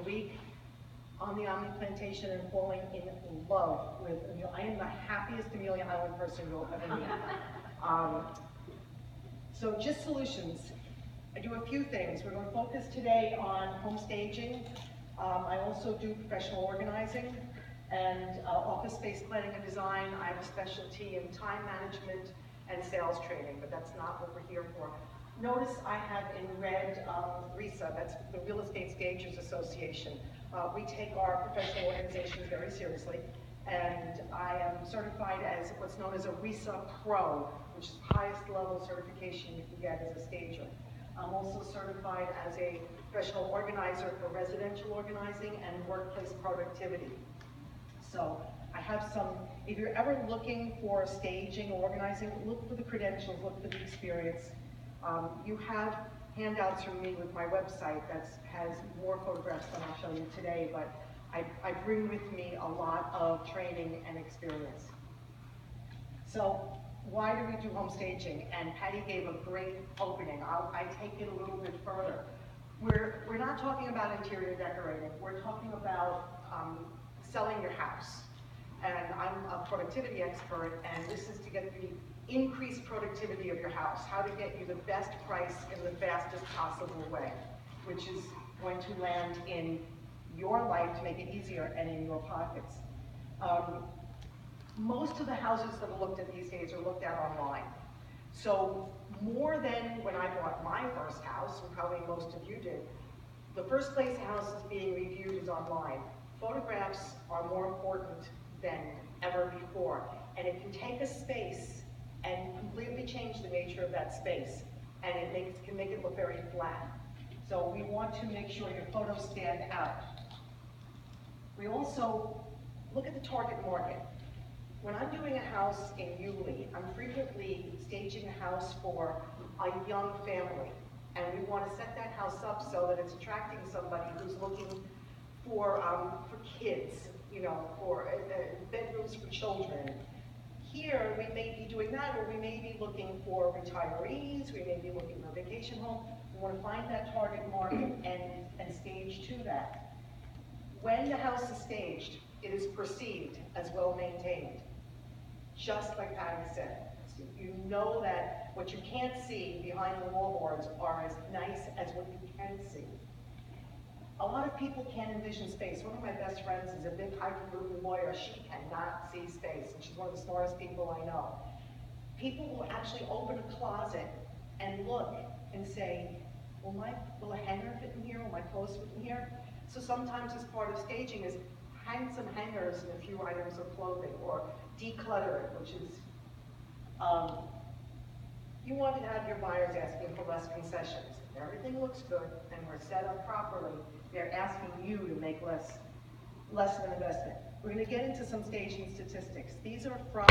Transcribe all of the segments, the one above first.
week on the Omni Plantation and falling in love with Amelia. I am the happiest Amelia Island person you'll ever meet. So just solutions. I do a few things. We're going to focus today on home staging. I also do professional organizing and office space planning and design. I have a specialty in time management and sales training, but that's not what we're here for. Notice I have in red RESA, that's the Real Estate Stagers Association. We take our professional organizations very seriously, and I am certified as what's known as a RESA Pro, which is the highest level certification you can get as a stager. I'm also certified as a professional organizer for residential organizing and workplace productivity. So I have some, if you're ever looking for staging or organizing, look for the credentials, look for the experience. You have handouts from me with my website that has more photographs than I'll show you today, but I bring with me a lot of training and experience. So why do we do home staging? And Patty gave a great opening. I take it a little bit further. We're not talking about interior decorating. We're talking about selling your house. And I'm a productivity expert, and this is to get the increased productivity of your house, how to get you the best price in the fastest possible way, which is going to land in your life to make it easier and in your pockets. Most of the houses that are looked at these days are looked at online. So more than when I bought my first house, and probably most of you did, the first place a house is being reviewed is online. Photographs are more important than ever before, and it can take a space and completely change the nature of that space, and it can make it look very flat. So we want to make sure your photos stand out. We also look at the target market. When I'm doing a house in Yulee, I'm frequently staging a house for a young family, and we want to set that house up so that it's attracting somebody who's looking for kids, you know, for bedrooms for children. Here, we may be doing that, or we may be looking for retirees, we may be looking for a vacation home. We want to find that target market and stage to that. When the house is staged, it is perceived as well maintained. Just like Patty said, you know that what you can't see behind the wallboards are as nice as what you can see. A lot of people can't envision space. One of my best friends is a big highfalutin lawyer. She cannot see space, and she's one of the smartest people I know. People will actually open a closet and look and say, will a hanger fit in here? Will my clothes fit in here? So sometimes as part of staging is hang some hangers and a few items of clothing, or declutter it, which is, you want to have your buyers asking for less concessions. If everything looks good and we're set up properly, they're asking you to make less of an investment. We're going to get into some staging statistics. These are from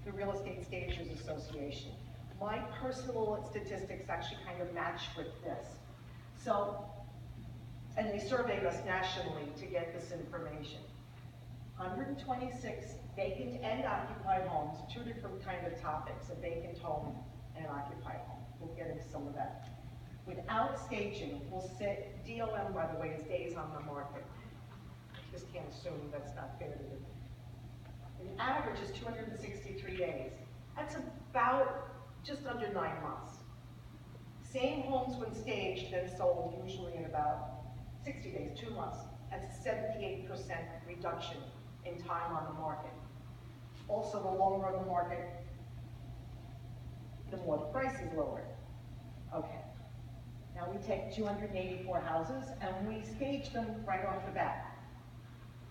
the Real Estate Stagers Association. My personal statistics actually kind of match with this. So, and they surveyed us nationally to get this information. 126 vacant and occupied homes, two different kind of topics, a vacant home and an occupied home. We'll get into some of that. Without staging, we'll sit, DOM, by the way, is days on the market. I just can't assume that's not fair to you. The average is 263 days. That's about just under 9 months. Same homes when staged then sold usually in about 60 days, 2 months. That's a 78% reduction in time on the market. Also, the longer on the market, the more the price is lowered. Okay. Now we take 284 houses and we stage them right off the bat.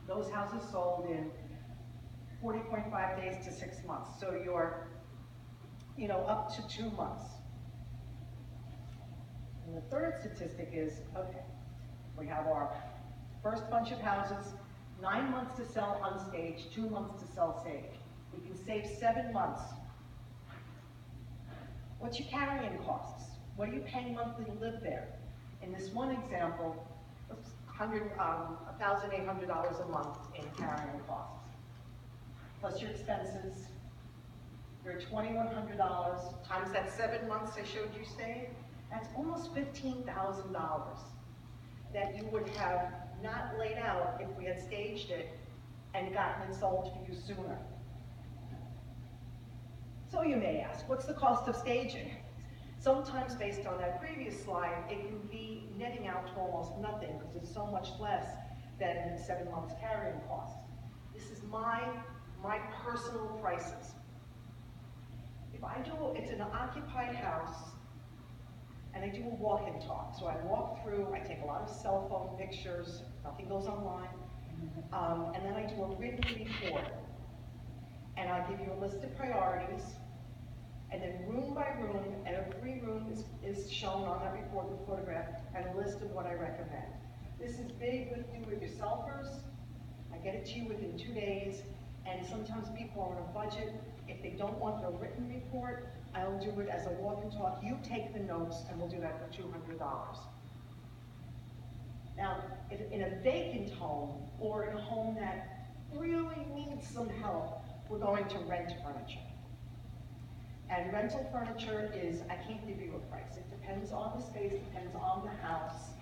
Those houses sold in 40.5 days to 6 months. So you're, up to 2 months. And the third statistic is, okay, we have our first bunch of houses, 9 months to sell unstaged, 2 months to sell staged. We can save 7 months. What's your carrying costs? What are you paying monthly to live there? In this one example, $1,800 a month in carrying costs. Plus your expenses, your $2,100 times that 7 months I showed you staying, that's almost $15,000 that you would have not laid out if we had staged it and gotten it sold to you sooner. So you may ask, what's the cost of staging? Sometimes based on that previous slide, it can be netting out to almost nothing because it's so much less than 7 months carrying cost. This is my personal prices. If I do, it's an occupied house, and I do a walk and talk. So I walk through, I take a lot of cell phone pictures, nothing goes online, and then I do a written report. And I'll give you a list of priorities, and then room by room, and every room is shown on that report with photograph, and a list of what I recommend. This is big with do-it-yourselfers. I get it to you within 2 days, and sometimes people are on a budget. If they don't want the written report, I'll do it as a walk and talk. You take the notes, and we'll do that for $200. Now, if in a vacant home, or in a home that really needs some help, we're going to rent furniture. And rental furniture is, I can't give you a price. It depends on the space, depends on the house,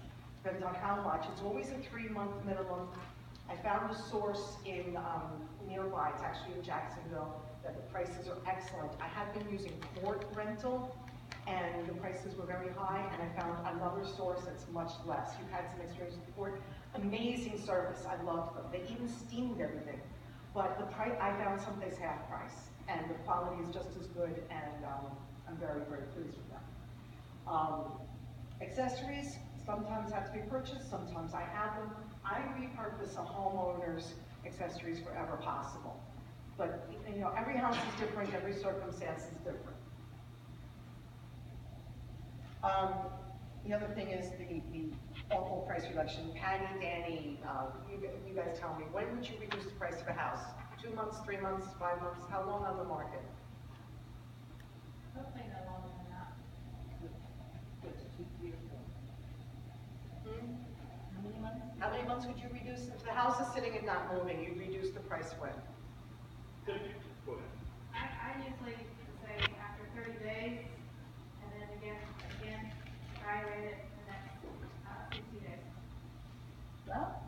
depends on how much. It's always a 3-month minimum. I found a source in nearby, it's actually in Jacksonville, that the prices are excellent. I have been using Port Rental, and the prices were very high, and I found another source that's much less. You've had some experience with Port. Amazing service, I loved them. They even steamed everything. But the price, I found someplace half price, and the quality is just as good, and I'm very, very pleased with them. Accessories sometimes have to be purchased, sometimes I have them. I repurpose a homeowner's accessories wherever possible. But you know, every house is different, every circumstance is different. The other thing is the awful price reduction. Patty, Danny, you guys tell me, when would you reduce the price of a house? 2 months, 3 months, 5 months? How long on the market? Hopefully no longer than that. How many months? How many months would you reduce? If the house is sitting and not moving, you'd reduce the price when? Go ahead. I usually say after 30 days, and then again, evaluate it the next 60 days. Well,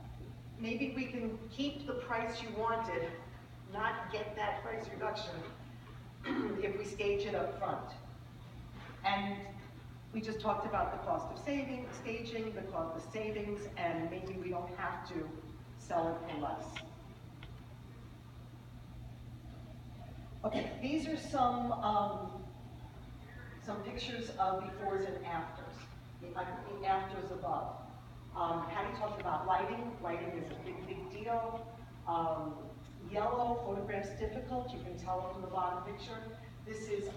maybe we can keep the price you wanted, not get that price reduction if we stage it up front. And we just talked about the cost of staging, the cost of savings, and maybe we don't have to sell it for less. Okay, these are some pictures of befores and afters, the afters above. Patty talked about lighting. Lighting is a big, big deal. Yellow, photographs difficult. You can tell from the bottom picture. This is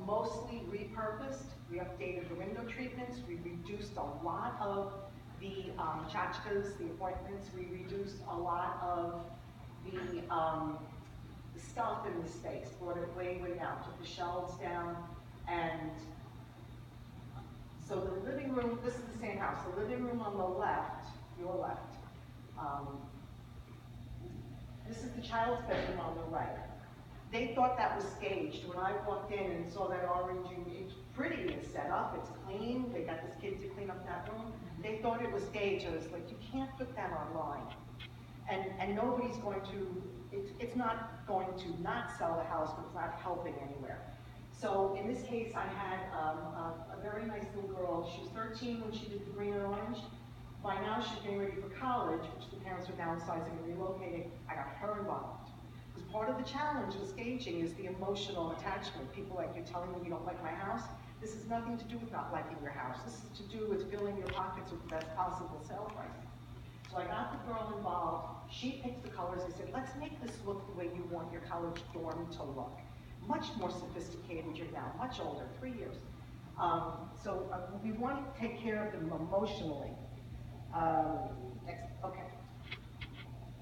mostly repurposed. We updated the window treatments. We reduced a lot of the tchotchkes, the appointments. We reduced a lot of the stuff in the space. Brought it way, way down. Took the shelves down. And so the living room, this is the same house. The living room on the left, your left. This is the child's bedroom on the right. They thought that was staged. When I walked in and saw that orange, it's pretty, it's set up, it's clean. They got this kid to clean up that room. They thought it was staged. I was like, you can't put that online. And nobody's going to, it's not going to not sell the house, but it's not helping anywhere. So in this case, I had a very nice little girl. She was 13 when she did the green and orange. By now, she's getting ready for college, which the parents were downsizing and relocating. I got her involved. Because part of the challenge with staging is the emotional attachment. People like, you're telling me you don't like my house? This has nothing to do with not liking your house. This is to do with filling your pockets with the best possible sale price. So I got the girl involved. She picked the colors. I said, let's make this look the way you want your college dorm to look. Much more sophisticated, you're now much older, 3 years. So we want to take care of them emotionally. Okay.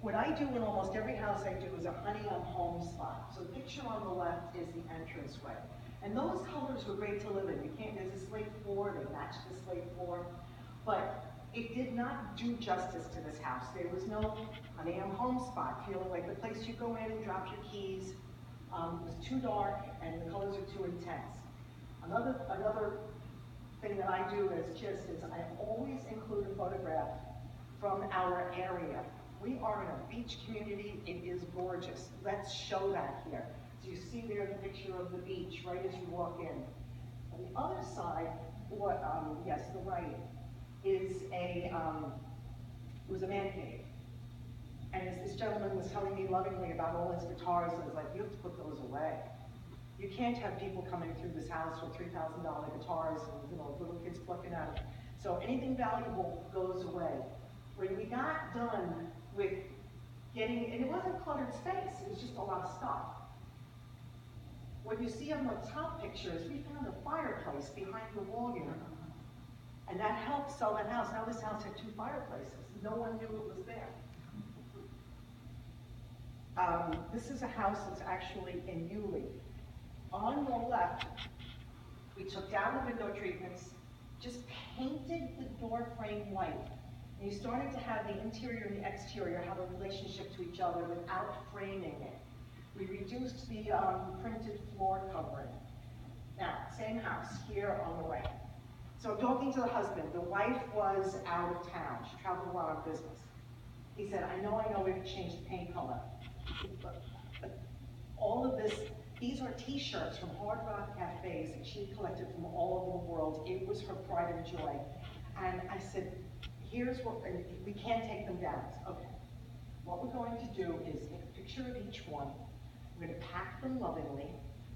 What I do in almost every house I do is a honey on home spot. So the picture on the left is the entranceway. And those colors were great to live in. You can't, there's a slate floor, they match the slate floor. But it did not do justice to this house. There was no honey on home spot, feeling like the place you go in and drop your keys. It was too dark and the colors are too intense. Another thing that I do as just is I always include a photograph from our area. We are in a beach community, it is gorgeous. Let's show that here. So you see there the picture of the beach right as you walk in. On the other side, yes, the right, is it was a man cave. And as this gentleman was telling me lovingly about all his guitars, I was like, you have to put those away. You can't have people coming through this house with $3,000 guitars and little kids plucking at it. So anything valuable goes away. When we got done with getting, and it wasn't cluttered space, it was just a lot of stuff. What you see on the top picture is we found a fireplace behind the wall here. And that helped sell that house. Now this house had 2 fireplaces. No one knew it was there. This is a house that's actually in Yulee. On the left, we took down the window treatments, just painted the door frame white. And you started to have the interior and the exterior have a relationship to each other without framing it. We reduced the printed floor covering. Now, same house here on the right. So I'm talking to the husband. The wife was out of town. She traveled a lot on business. He said, I know we have to change the paint color. But all of this, these are t-shirts from Hard Rock Cafes that she collected from all over the world. It was her pride and joy. And I said, here's what, we can't take them down. Okay, what we're going to do is take a picture of each one. We're going to pack them lovingly,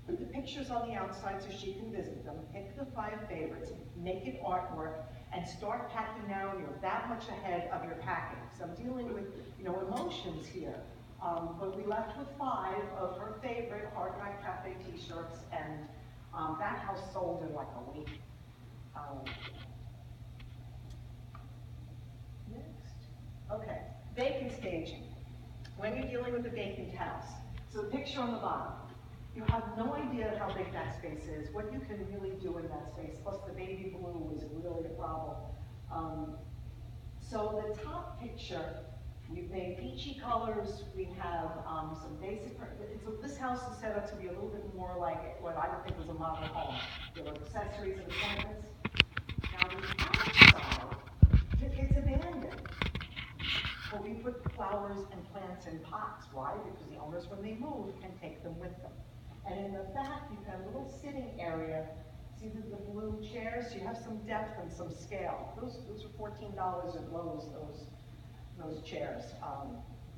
put the pictures on the outside so she can visit them, pick the 5 favorites, make it artwork, and start packing now. You're that much ahead of your packing. So I'm dealing with, emotions here. But we left with 5 of her favorite Hard Rock Cafe t-shirts, and that house sold in like a week. Next. Okay, vacant staging. When you're dealing with a vacant house, so the picture on the bottom, you have no idea how big that space is, what you can really do in that space, plus the baby blue is really a problem. So the top picture, we've made peachy colors, we have some basic, so this house is set up to be a little bit more like what I would think was a model home. There are accessories and appointments. Now the outside, it's abandoned. But we put flowers and plants in pots. Why? Because the owners, when they move, can take them with them. And in the back, you've got a little sitting area. See the blue chairs? You have some depth and some scale. Those are $14 at Lowe's, those chairs.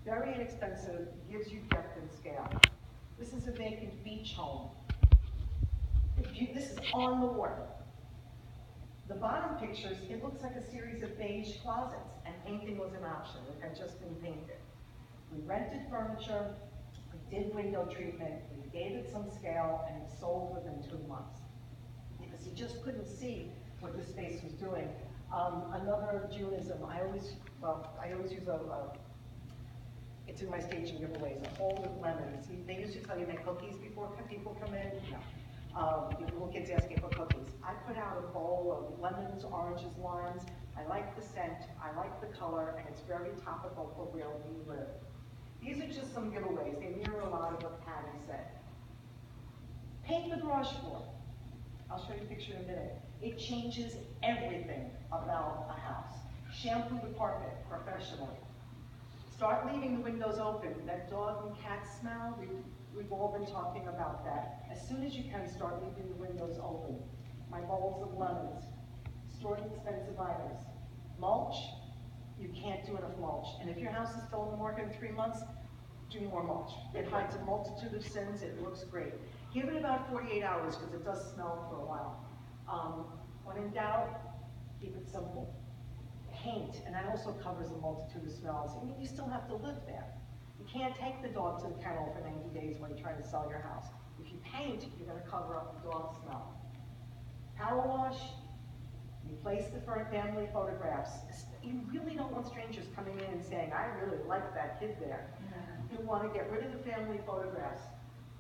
Very inexpensive, gives you depth and scale. This is a vacant beach home. This is on the water. The bottom pictures, it looks like a series of beige closets, and painting was an option. It had just been painted. We rented furniture, we did window treatment, we gave it some scale, and it sold within 2 months. Because you just couldn't see what this space was doing. Another Judaism, I always use it's in my staging giveaways, a bowl with lemons. They used to tell you make cookies before people come in. No. The little kids asking for cookies. I put out a bowl of lemons, oranges, limes. I like the scent, I like the color, and it's very topical for where we live. These are just some giveaways. They mirror a lot of what Patty said. Paint the garage floor. I'll show you a picture in a minute. It changes everything about a house. Shampoo the carpet professionally. Start leaving the windows open. That dog and cat smell, we've all been talking about that. As soon as you can, start leaving the windows open. My bowls of lemons. Storing expensive items. Mulch, you can't do enough mulch. And if your house is still on the market in 3 months, do more mulch. It hides a multitude of sins, it looks great. Give it about 48 hours because it does smell for a while. When in doubt, keep it simple. Paint, and that also covers a multitude of smells. I mean, you still have to live there. You can't take the dog to the kennel for 90 days when you're trying to sell your house. If you paint, you're going to cover up the dog smell. Power wash, replace the family photographs. You really don't want strangers coming in and saying, I really like that kid there. You want to get rid of the family photographs.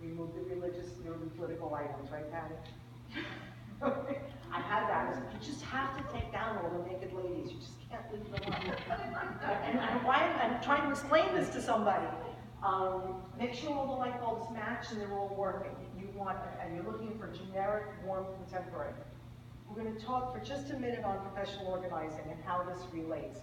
Remove the religious or the political items, right, Patty? I had that. You just have to take down all the naked ladies. You just can't leave them up. And why I'm trying to explain this to somebody. Make sure all the light bulbs match and they're all working. And you're looking for generic, warm, contemporary. We're going to talk for just a minute on professional organizing and how this relates.